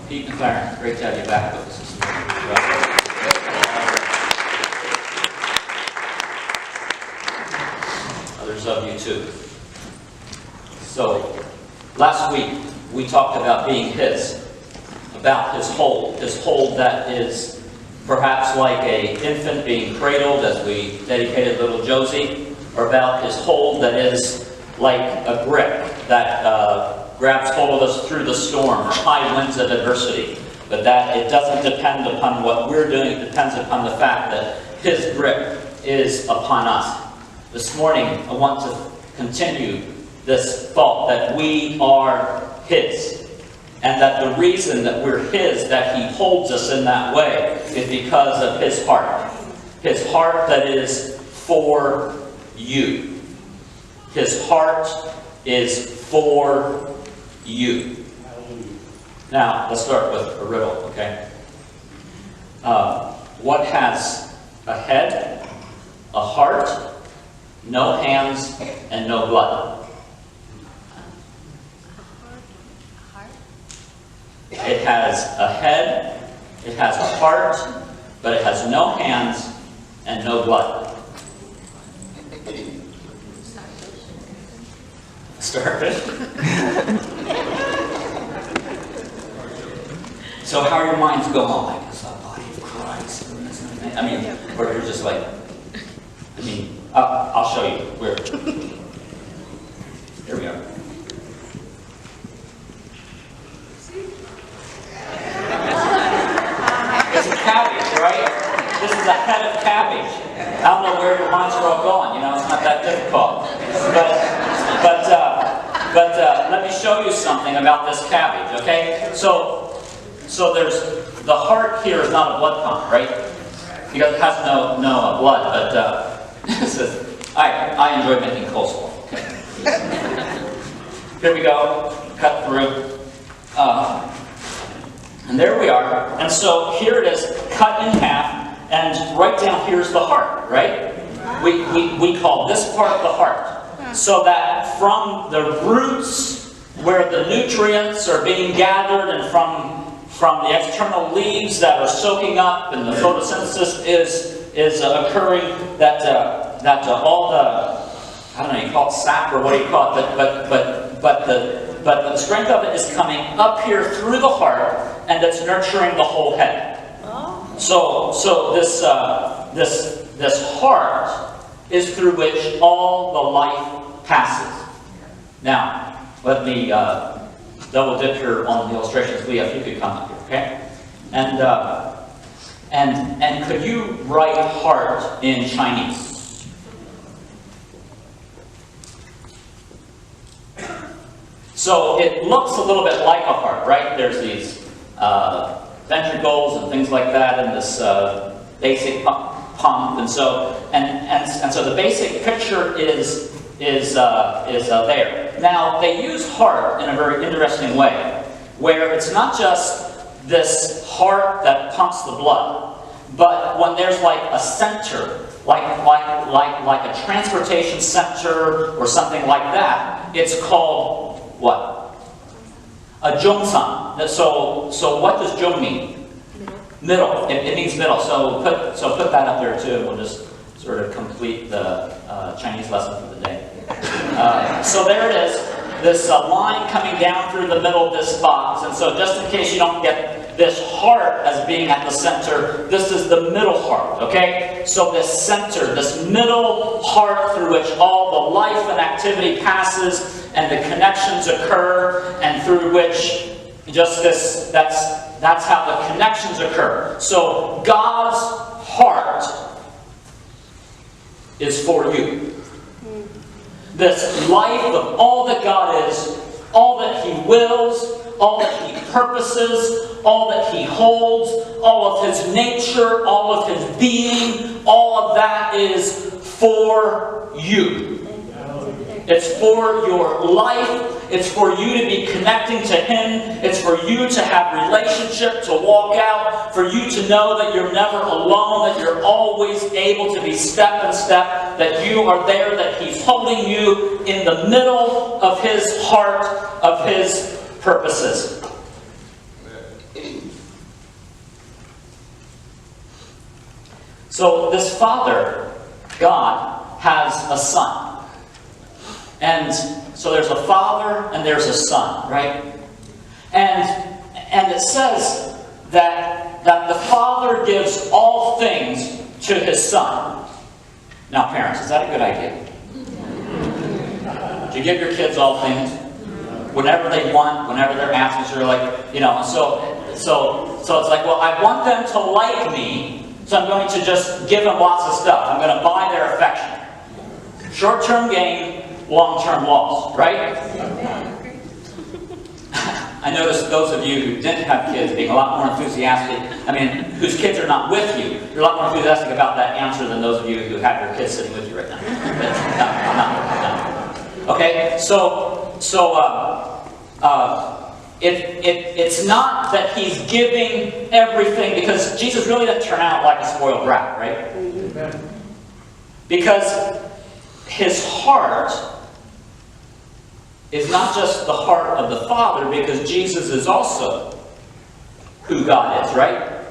Pete and Clarence, great to have you back with us this morning. Others of you too. So, last week we talked about being His, about His hold that is perhaps like an infant being cradled as we dedicated little Josie, or about His hold that is like a grip that grabs hold of us through the storm or high winds of adversity. But that it doesn't depend upon what we're doing, it depends upon the fact that His grip is upon us. This morning I want to continue this thought that we are His. And that the reason that we're His, that He holds us in that way, is because of His heart. His heart that is for you. His heart is for you. Now, let's start with a riddle, okay? What has a head, a heart, no hands, and no blood? It has a head, it has a heart, but it has no hands and no blood. Starfish. So how are your minds going? Like, it's the body of Christ. I mean, or you're just like, I'll show you. Here we go. It's a cabbage, right? This is a head of cabbage. I don't know where your minds are all going. You know, it's not that difficult. But let me show you something about this cabbage, okay? So there's, the heart here is not a blood pump, right? Because it has no blood, but this is, I enjoy making coleslaw. Here we go, cut through. And there we are. And so here it is, cut in half, and right down here's the heart, right? We call this part the heart. So that from the roots, where the nutrients are being gathered, and from the external leaves that are soaking up, and the photosynthesis is occurring, that all the, I don't know, you call it sap or what do you call it, but the strength of it is coming up here through the heart, and it's nurturing the whole head. So this heart is through which all the life passes. Now, let me double dip here on the illustrations. Leah, if you could come up here, okay? And could you write heart in Chinese? So it looks a little bit like a heart, right? There's these ventricles and things like that, and this basic pump, and so the basic picture is there. Now they use heart in a very interesting way, where it's not just this heart that pumps the blood, but when there's like a center, like a transportation center or something like that, it's called what? A zhongsan. So what does zhong mean? Middle. It means middle. So put that up there too, and we'll just sort of complete the Chinese lesson for the day. So there it is, this line coming down through the middle of this box. And so just in case you don't get this heart as being at the center, this is the middle heart, okay? So this center, this middle heart through which all the life and activity passes and the connections occur, and through which just this, that's how the connections occur. So God's heart is for you. This life of all that God is, all that He wills, all that He purposes, all that He holds, all of His nature, all of His being, all of that is for you. It's for your life. It's for you to be connecting to Him. It's for you to have relationship, to walk out, for you to know that you're never alone, that you're always able to be step in step, that you are there, that He's holding you in the middle of His heart, of His purposes. So this Father, God, has a Son. And so there's a Father and there's a Son, right? And it says that the Father gives all things to His Son. Now, parents, is that a good idea? Do you give your kids all things? Whenever they want, whenever they're asking, so you're like, you know, so it's like, well, I want them to like me, so I'm going to just give them lots of stuff. I'm going to buy their affection. Short-term gain, long-term loss, right? I noticed those of you who didn't have kids being a lot more enthusiastic, whose kids are not with you, you're a lot more enthusiastic about that answer than those of you who have your kids sitting with you right now. No. Okay, it's not that He's giving everything, because Jesus really doesn't turn out like a spoiled brat, right? Amen. Because His heart is not just the heart of the Father, because Jesus is also who God is, right?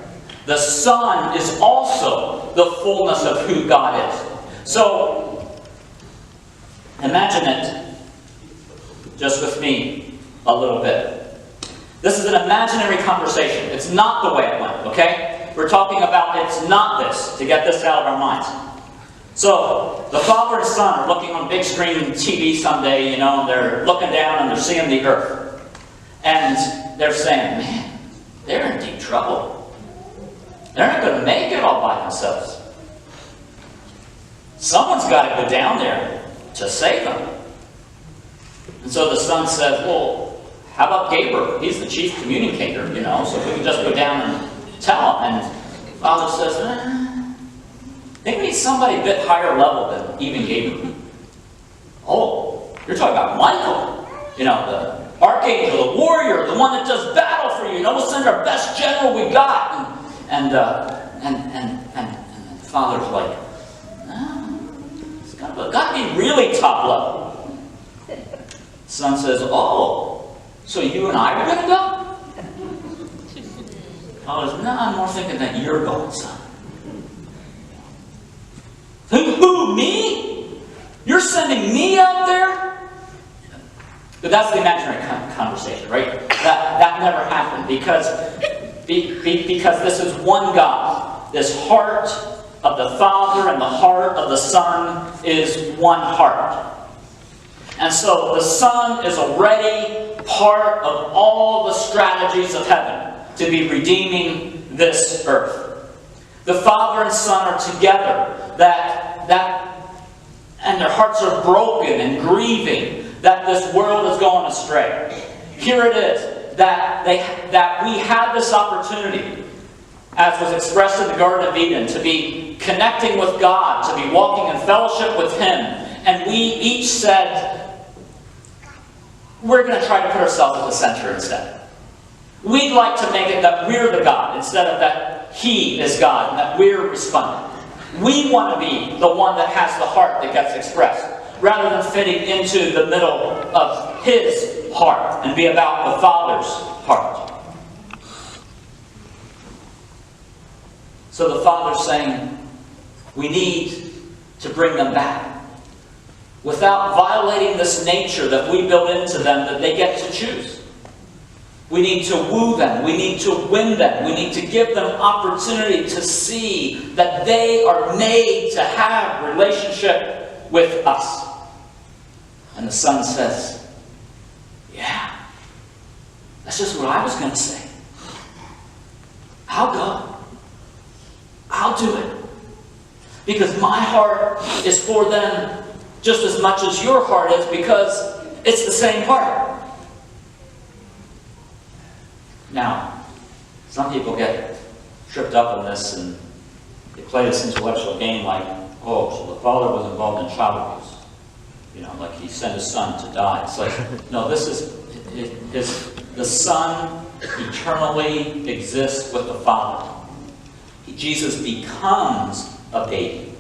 The Son is also the fullness of who God is. So, imagine it just with me a little bit. This is an imaginary conversation. It's not the way it went, okay? We're talking about it's not this, to get this out of our minds. So, the Father and Son are looking on big screen TV someday, you know, and they're looking down and they're seeing the earth. And they're saying, man, they're in deep trouble. They're not going to make it all by themselves. Someone's got to go down there to save them. And so the Son says, well, how about Gabriel? He's the chief communicator, you know, so if we can just go down and tell him. And the Father says, I think we need somebody a bit higher level than even Gabriel. Oh, you're talking about Michael. You know, the archangel, the warrior, the one that does battle for you. You know, we'll send our best general we got. And the Father's like, no, it's got to be really top level. The Son says, oh, so you and I are going to go? The Father says, no, I'm more thinking that you're going, son. Who, me? You're sending me out there? But that's the imaginary conversation, right? That never happened because this is one God. This heart of the Father and the heart of the Son is one heart. And so the Son is already part of all the strategies of heaven to be redeeming this earth. The Father and Son are together, and their hearts are broken and grieving that this world is going astray. Here it is, that we have this opportunity, as was expressed in the Garden of Eden, to be connecting with God, to be walking in fellowship with Him. And we each said, we're going to try to put ourselves at the center instead. We'd like to make it that we're the God, instead of that He is God, and that we're responding. We want to be the one that has the heart that gets expressed, rather than fitting into the middle of His heart and be about the Father's heart. So the Father's saying, we need to bring them back without violating this nature that we build into them that they get to choose. We need to woo them. We need to win them. We need to give them opportunity to see that they are made to have relationship with us. And the Son says, yeah, that's just what I was going to say. I'll go. I'll do it. Because my heart is for them just as much as your heart is, because it's the same heart. Now, some people get tripped up on this and they play this intellectual game like, oh, so the Father was involved in child abuse. You know, like He sent His Son to die. It's like, no, this is the Son eternally exists with the Father. Jesus becomes a baby.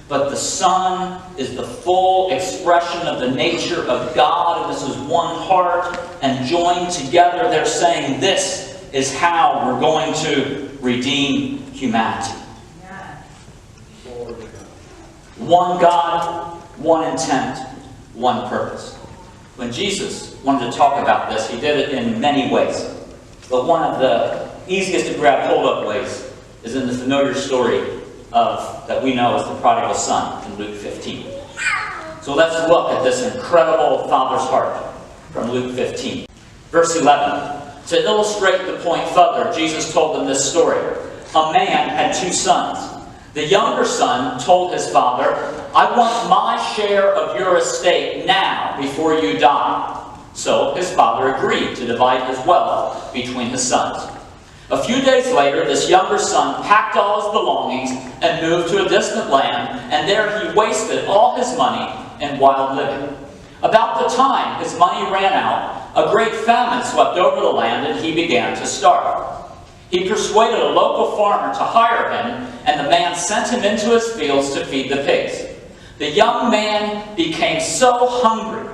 But the Son is the full expression of the nature of God, and this is one heart, and joined together, they're saying this is how we're going to redeem humanity. Yeah. One God, one intent, one purpose. When Jesus wanted to talk about this, he did it in many ways. But one of the easiest to grab hold of ways is in the familiar story that we know as the prodigal son in Luke 15. So let's look at this incredible father's heart from Luke 15. Verse 11. To illustrate the point further, Jesus told them this story. A man had 2 sons. The younger son told his father, I want my share of your estate now before you die. So his father agreed to divide his wealth between his sons. A few days later, this younger son packed all his belongings and moved to a distant land, and there he wasted all his money in wild living. About the time his money ran out, a great famine swept over the land and he began to starve. He persuaded a local farmer to hire him, and the man sent him into his fields to feed the pigs. The young man became so hungry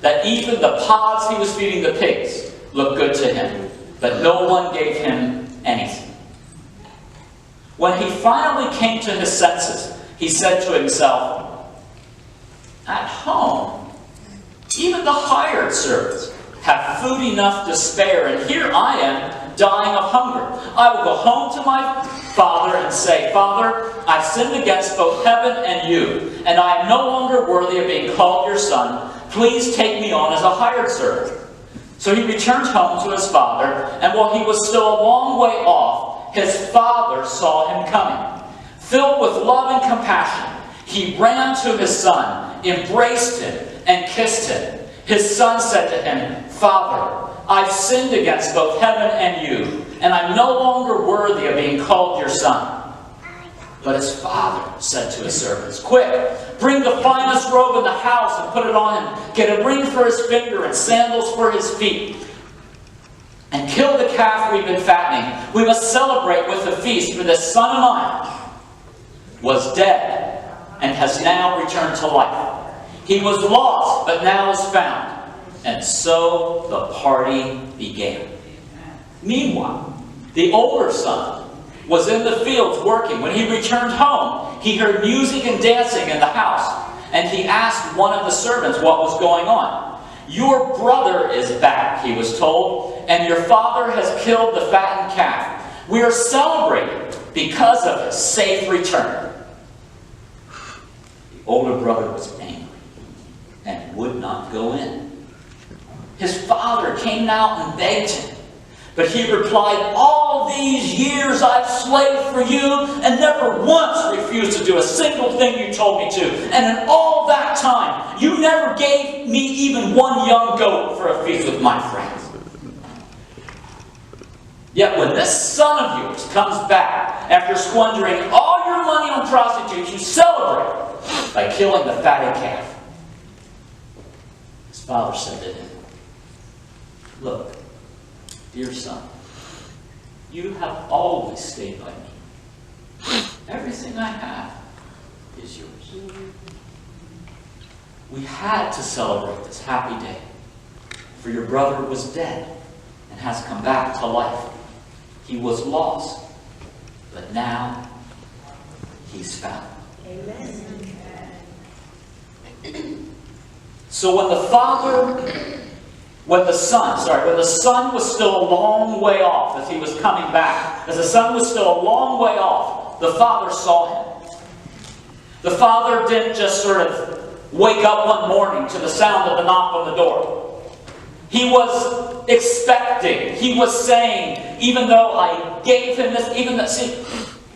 that even the pods he was feeding the pigs looked good to him, but no one gave him anything. When he finally came to his senses, he said to himself, at home, even the hired servants have food enough to spare, and here I am dying of hunger. I will go home to my father and say, Father, I've sinned against both heaven and you, and I am no longer worthy of being called your son. Please take me on as a hired servant. So he returned home to his father, and while he was still a long way off, his father saw him coming. Filled with love and compassion, he ran to his son, embraced him, and kissed him. His son said to him, Father, I've sinned against both heaven and you, and I'm no longer worthy of being called your son. But his father said to his servants, Quick, bring the finest robe in the house and put it on him. Get a ring for his finger and sandals for his feet. And kill the calf we've been fattening. We must celebrate with a feast, for this son of mine was dead and has now returned to life. He was lost, but now is found. And so the party began. Meanwhile, the older son was in the fields working. When he returned home, he heard music and dancing in the house. And he asked one of the servants what was going on. Your brother is back, he was told, and your father has killed the fattened calf. We are celebrating because of his safe return. The older brother was angry and would not go in. His father came out and begged him. But he replied, All these years I've slaved for you and never once refused to do a single thing you told me to. And in all that time, you never gave me even one young goat for a feast with my friends. Yet when this son of yours comes back after squandering all your money on prostitutes, you celebrate by killing the fatted calf. His father said to him, Look, dear son, you have always stayed by me. Everything I have is yours. We had to celebrate this happy day, for your brother was dead and has come back to life. He was lost, but now he's found. Amen. So when the son was still a long way off, as he was coming back, as the son was still a long way off, the father saw him. The father didn't just sort of wake up one morning to the sound of the knock on the door. He was expecting. He was saying, even though I gave him this,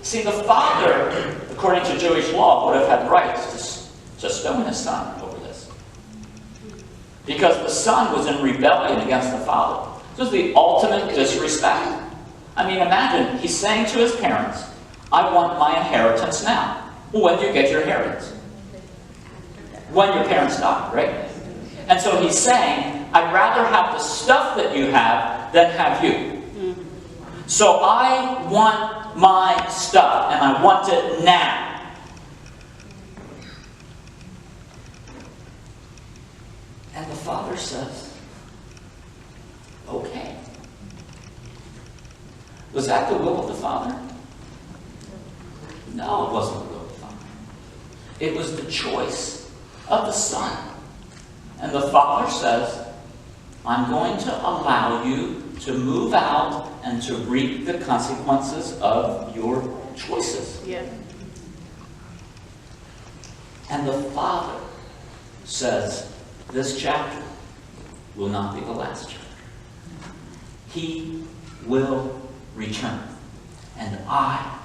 see, the father, according to Jewish law, would have had rights to stone his son over this. Because the son was in rebellion against the father. This was the ultimate disrespect. I mean, imagine, he's saying to his parents, I want my inheritance now. Well, when do you get your inheritance? When your parents die, right? And so he's saying, I'd rather have the stuff that you have than have you. So I want my stuff, and I want it now. And the father says, okay. Was that the will of the father? No, it wasn't the will of the father. It was the choice of the Son. And the Father says, I'm going to allow you to move out and to reap the consequences of your choices. Yeah. And the Father says, this chapter will not be the last chapter. He will return, and I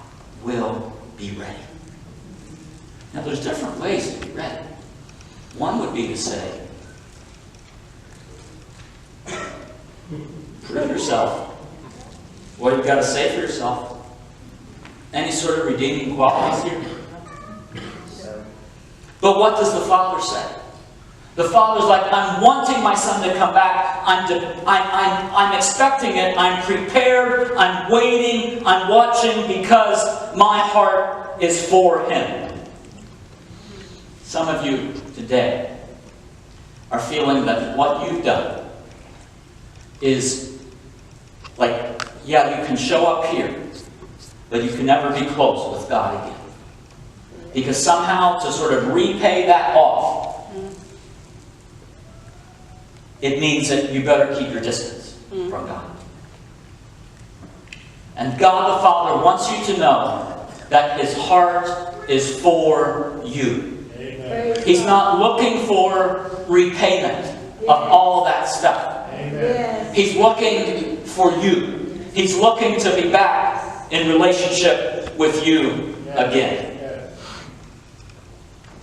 will be ready. Now, there's different ways to be ready. One would be to say, prove yourself. What you've got to say for yourself. Any sort of redeeming qualities here? But what does the Father say? The Father's like, I'm wanting my Son to come back. I'm expecting it. I'm prepared. I'm waiting. I'm watching because my heart is for Him. Some of you today are feeling that what you've done is like, yeah, you can show up here, but you can never be close with God again. Because somehow to sort of repay that off, it means that you better keep your distance from God. And God the Father wants you to know that His heart is for you. Amen. He's not looking for repayment of all that stuff. Amen. He's looking for you. He's looking to be back in relationship with you again.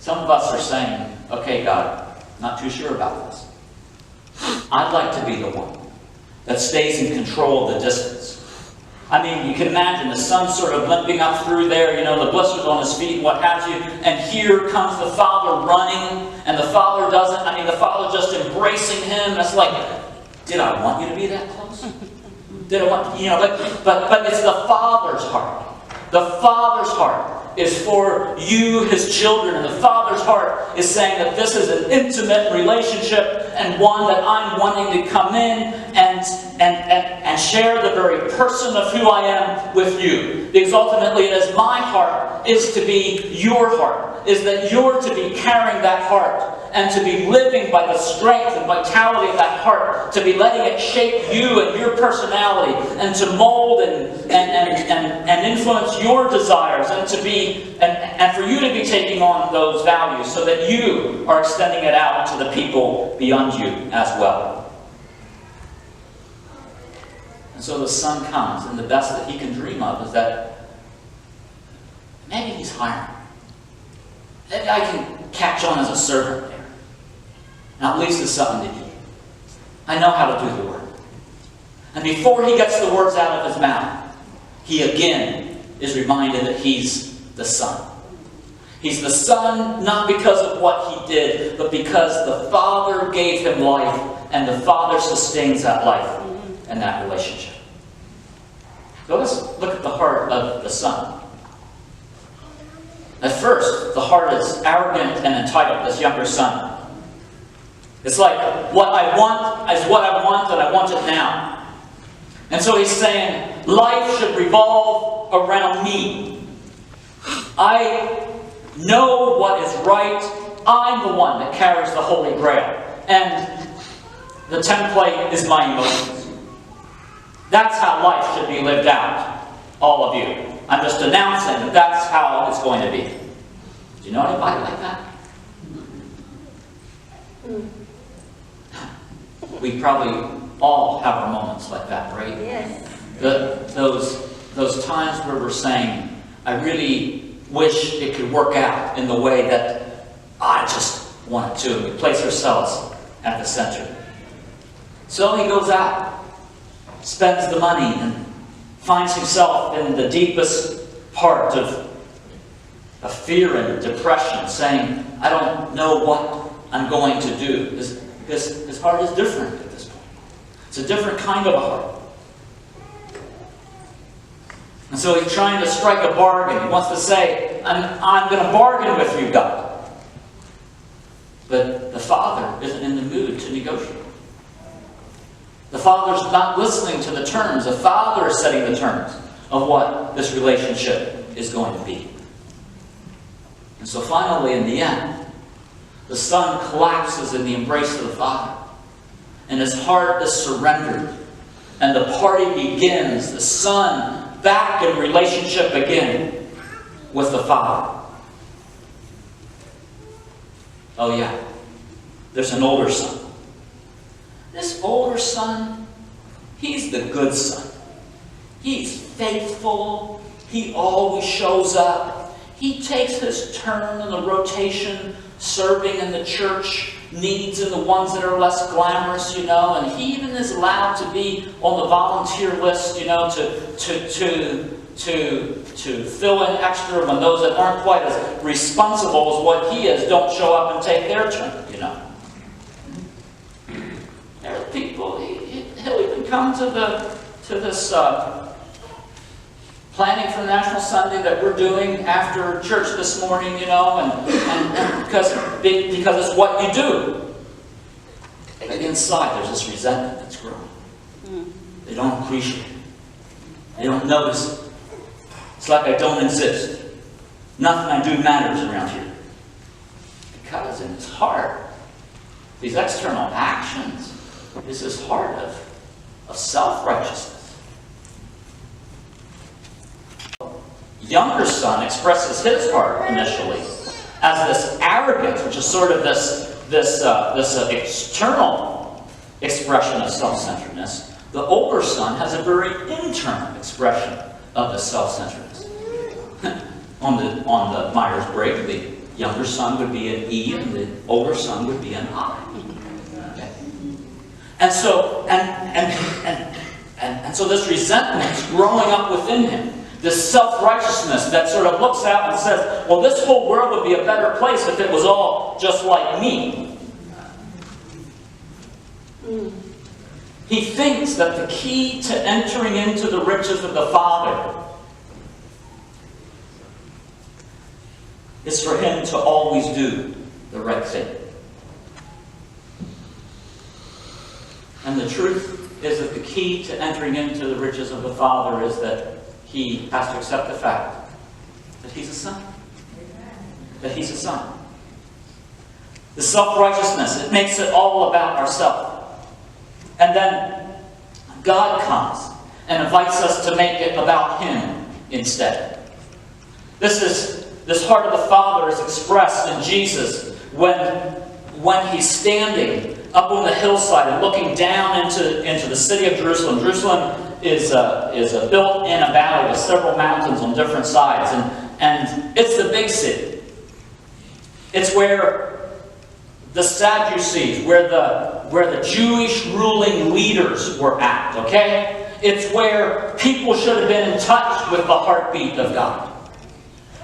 Some of us are saying, okay, God, not too sure about this. I'd like to be the one that stays in control of the distance. I mean, you can imagine the son sort of limping up through there, the blisters on his feet and what have you, and here comes the Father running, and the Father doesn't, the Father just embracing him, and it's like, did I want you to be that close? Did I want, but it's the Father's heart. The Father's heart is for you, His children. And the Father's heart is saying that this is an intimate relationship and one that I'm wanting to come in and share the very person of who I am with you. Because ultimately it is my heart is to be your heart. Is that you're to be carrying that heart and to be living by the strength and vitality of that heart, to be letting it shape you and your personality, and to mold and influence your desires, and to be and for you to be taking on those values so that you are extending it out to the people beyond you as well. And so the Son comes, and the best that He can dream of is that maybe He's hiring. Maybe I can catch on as a servant there. Now at least it's something to eat. I know how to do the work. And before He gets the words out of His mouth, He again is reminded that He's the Son. He's the Son not because of what He did, but because the Father gave Him life, and the Father sustains that life and that relationship. So let's look at the heart of the Son. At first, the heart is arrogant and entitled, this younger son. It's like, what I want is what I want, and I want it now. And so he's saying, life should revolve around me. I know what is right. I'm the one that carries the Holy Grail. And the template is my emotions. That's how life should be lived out, all of you. I'm just announcing that that's how it's going to be. Do you know anybody like that? We probably all have our moments like that, right? Yes. Those times where we're saying, I really wish it could work out in the way that I just want it to. And we place ourselves at the center. So he goes out, spends the money, and finds himself in the deepest part of fear and depression, saying, I don't know what I'm going to do. His heart is different at this point. It's a different kind of a heart. And so he's trying to strike a bargain. He wants to say, I'm going to bargain with you, God. But the Father isn't in the mood to negotiate. The Father's not listening to the terms. The Father is setting the terms of what this relationship is going to be. And And so finally, in the end, the Son collapses in the embrace of the Father. And his heart is surrendered. And the party begins. The Son back in relationship again with the Father. Oh yeah, there's an older son. This older son, he's the good son. He's faithful. He always shows up. He takes his turn in the rotation, serving in the church needs and the ones that are less glamorous, and he even is allowed to be on the volunteer list, to fill in extra when those that aren't quite as responsible as what he is don't show up and take their turn, There are people, he'll even come to this planning for National Sunday that we're doing after church this morning, and because it's what you do. But inside there's this resentment that's growing. They don't appreciate it. They don't notice it. It's like I don't exist. Nothing I do matters around here. Because in his heart, these external actions is his heart of self-righteousness. Younger son expresses his heart initially as this arrogance, which is sort of this external expression of self-centeredness. The older son has a very internal expression of the self-centeredness. on the Myers-Briggs, the younger son would be an E, and the older son would be an I. Okay. And so, and so this resentment is growing up within him. This self-righteousness that sort of looks out and says, well, this whole world would be a better place if it was all just like me. He thinks that the key to entering into the riches of the Father is for him to always do the right thing. And the truth is that the key to entering into the riches of the Father is that he has to accept the fact that he's a son. That he's a son. The self-righteousness, it makes it all about ourselves. And then God comes and invites us to make it about him instead. This heart of the Father is expressed in Jesus when he's standing up on the hillside and looking down into the city of Jerusalem. Jerusalem is built in a valley with several mountains on different sides, and it's the big city. It's where the Sadducees, where the Jewish ruling leaders were at, okay? It's where people should have been in touch with the heartbeat of God.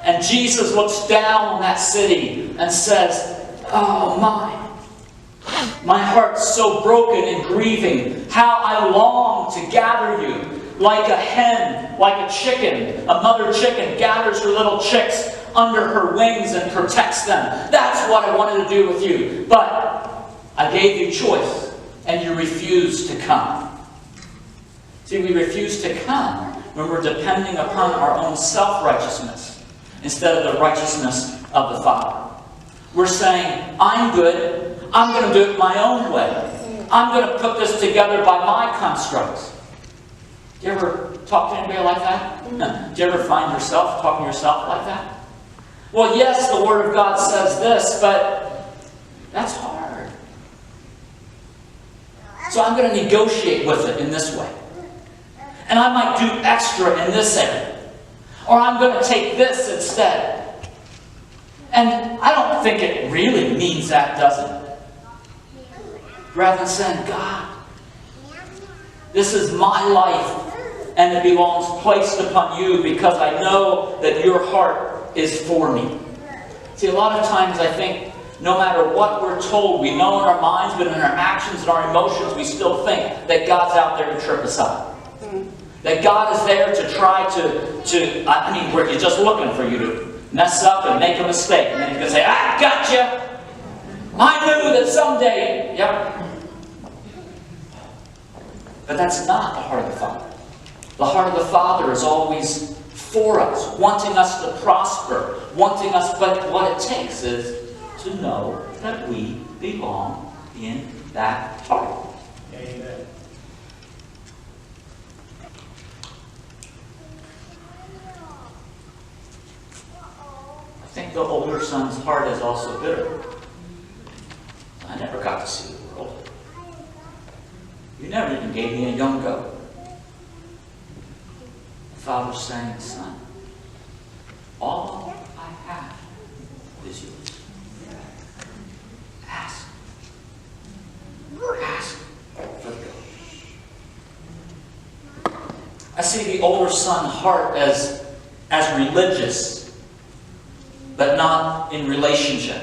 And Jesus looks down on that city and says, oh my heart's so broken and grieving. How I long to gather you like a hen, like a chicken. A mother chicken gathers her little chicks under her wings and protects them. That's what I wanted to do with you. But I gave you choice, and you refused to come. See, we refuse to come when we're depending upon our own self-righteousness instead of the righteousness of the Father. We're saying, I'm good. I'm going to do it my own way. I'm going to put this together by my constructs. Do you ever talk to anybody like that? Do you ever find yourself talking to yourself like that? Well, yes, the Word of God says this, but that's hard. So I'm going to negotiate with it in this way. And I might do extra in this area. Or I'm going to take this instead. And I don't think it really means that, does it? Rather than saying, God, this is my life, and it belongs placed upon you because I know that your heart is for me. See, a lot of times I think no matter what we're told, we know in our minds, but in our actions and our emotions, we still think that God's out there to trip us up. That God is there to try where He's just looking for you to mess up and make a mistake. And then He's going to say, I got you. I knew that someday. Yep. But that's not the heart of the Father. The heart of the Father is always for us, wanting us to prosper, wanting us, but what it takes is to know that we belong in that heart. Amen. I think the older son's heart is also bitter. I never got to see the world. You never even gave me a young goat. The father's saying, son, all I have is yours. Ask. Ask for the goat. I see the older son's heart as religious, but not in relationship,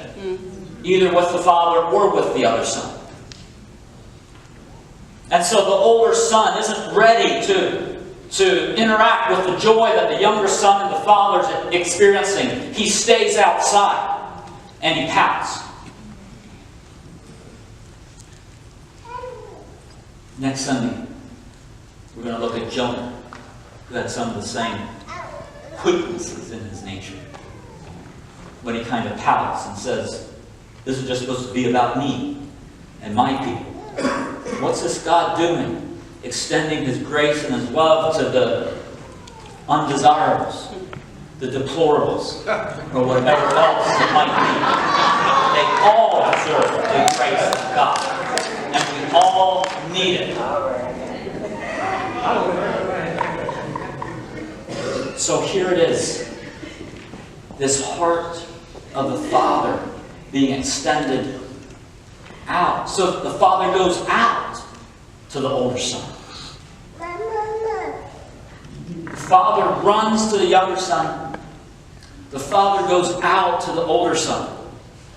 either with the father or with the other son. And so the older son isn't ready to interact with the joy that the younger son and the father is experiencing. He stays outside and he pouts. Next Sunday, we're going to look at Jonah, who had some of the same weaknesses in his nature. When he kind of pouts and says, this is just supposed to be about me and my people. What's this God doing? Extending His grace and His love to the undesirables, the deplorables, or whatever else it might be. They all deserve the grace of God. And we all need it. So here it is. This heart of the Father being extended out. So the Father goes out to the older son. The Father runs to the younger son. The Father goes out to the older son.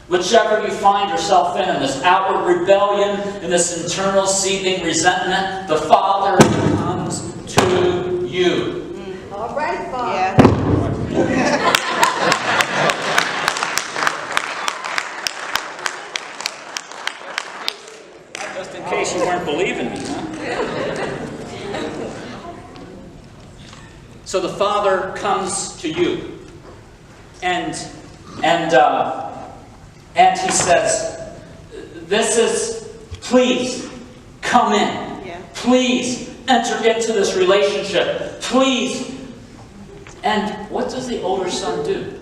Whichever you find yourself in this outward rebellion, in this internal seething resentment, the Father comes to you. All right, Father. Yeah. Just in case you weren't believing me, huh? So the Father comes to you, and He says, "This is, please come in. Yeah. Please enter into this relationship. Please." And what does the older son do?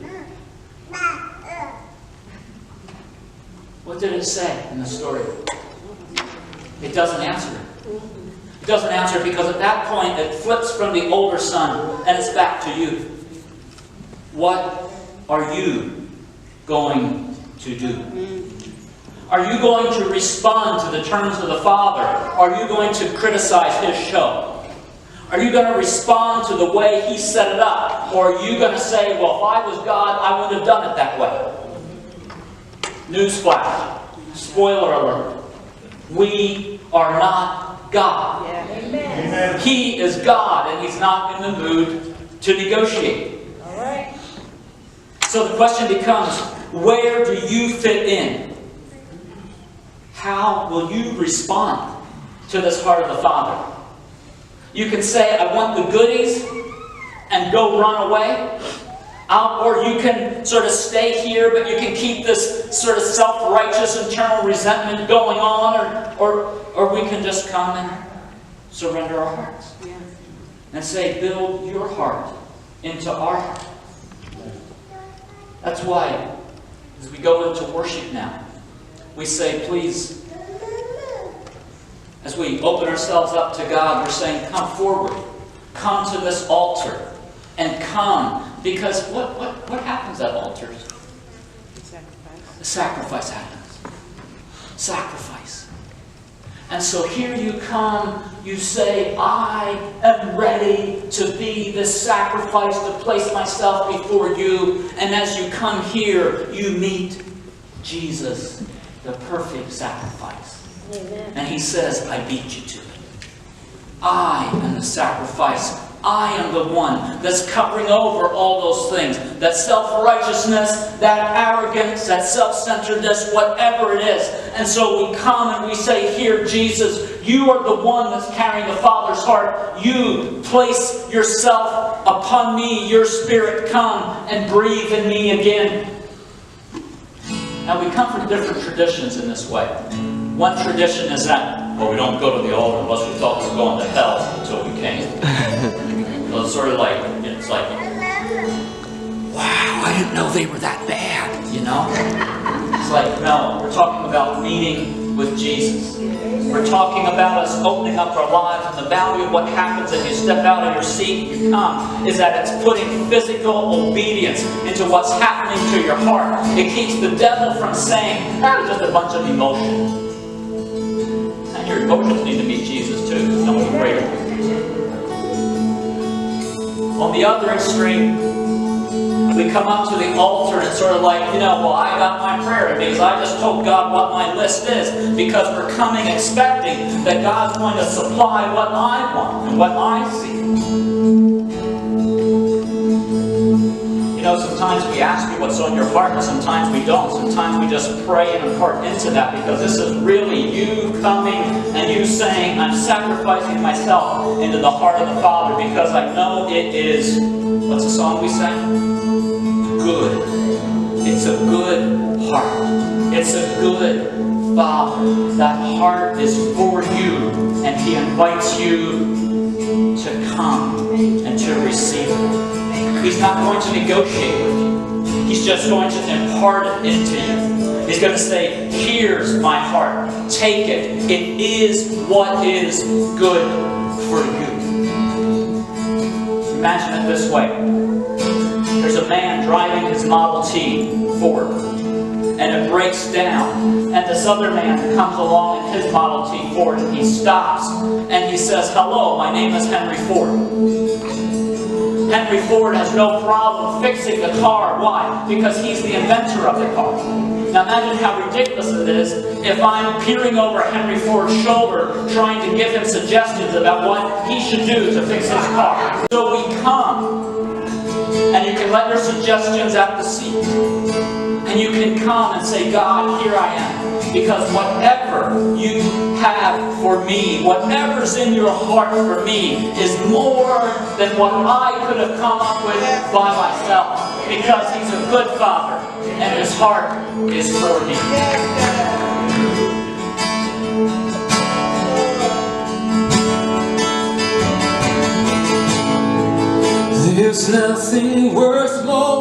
What did it say in the story? It doesn't answer it. It doesn't answer it because at that point it flips from the older son and it's back to you. What are you going to do? Are you going to respond to the terms of the Father? Are you going to criticize His show? Are you going to respond to the way He set it up? Or are you going to say, well, if I was God, I wouldn't have done it that way? Newsflash. Spoiler alert. We are not God. Yeah. Amen. He is God, and He's not in the mood to negotiate. All right. So the question becomes, where do you fit in? How will you respond to this heart of the Father? You can say, I want the goodies, and go run away. Or you can sort of stay here, but you can keep this sort of self-righteous internal resentment going on, or we can just come and surrender our hearts. Yeah. And say, build your heart into our heart. That's why, as we go into worship now, we say, please, as we open ourselves up to God, we're saying, come forward. Come to this altar. And come. Because what happens at altars? Sacrifice. The sacrifice happens. Sacrifice. And so here you come, you say, I am ready to be this sacrifice, to place myself before you. And as you come here, you meet Jesus, the perfect sacrifice. Amen. And He says, I beat you to it. I am the sacrifice I am the one that's covering over all those things. That self-righteousness, that arrogance, that self-centeredness, whatever it is. And so we come and we say, here, Jesus, you are the one that's carrying the Father's heart. You place yourself upon me. Your Spirit come and breathe in me again. Now we come from different traditions in this way. One tradition is that, well, we don't go to the altar unless we thought we were going to hell until we came. So it's sort of like, it's like, wow, I didn't know they were that bad, you know? It's like, no, we're talking about meeting with Jesus. We're talking about us opening up our lives, and the value of what happens if you step out of your seat and you come is that it's putting physical obedience into what's happening to your heart. It keeps the devil from saying, that was just a bunch of emotion. And your emotions need to meet Jesus too. There's no one greater. On the other extreme, we come up to the altar and it's sort of like, well, I got my prayer. It means I just told God what my list is, because we're coming expecting that God's going to supply what I want and what I see. Sometimes we ask you what's on your heart, and sometimes we don't. Sometimes we just pray and impart into that, because this is really you coming and you saying, I'm sacrificing myself into the heart of the Father, because I know it is, what's the song we sang? Good. It's a good heart. It's a good Father. That heart is for you, and He invites you to come and to receive it. He's not going to negotiate with you. He's just going to impart it into you. He's going to say, here's my heart. Take it. It is what is good for you. Imagine it this way. There's a man driving his Model T Ford, and it breaks down. And this other man comes along in his Model T Ford, and he stops, and he says, hello, my name is Henry Ford. Henry Ford has no problem fixing the car. Why? Because he's the inventor of the car. Now imagine how ridiculous it is if I'm peering over Henry Ford's shoulder trying to give him suggestions about what he should do to fix his car. So we come, and you can let your suggestions at the seat. And you can come and say, God, here I am. Because whatever you have for me, whatever's in your heart for me, is more than what I could have come up with by myself. Because He's a good Father, and His heart is for me. There's nothing worth more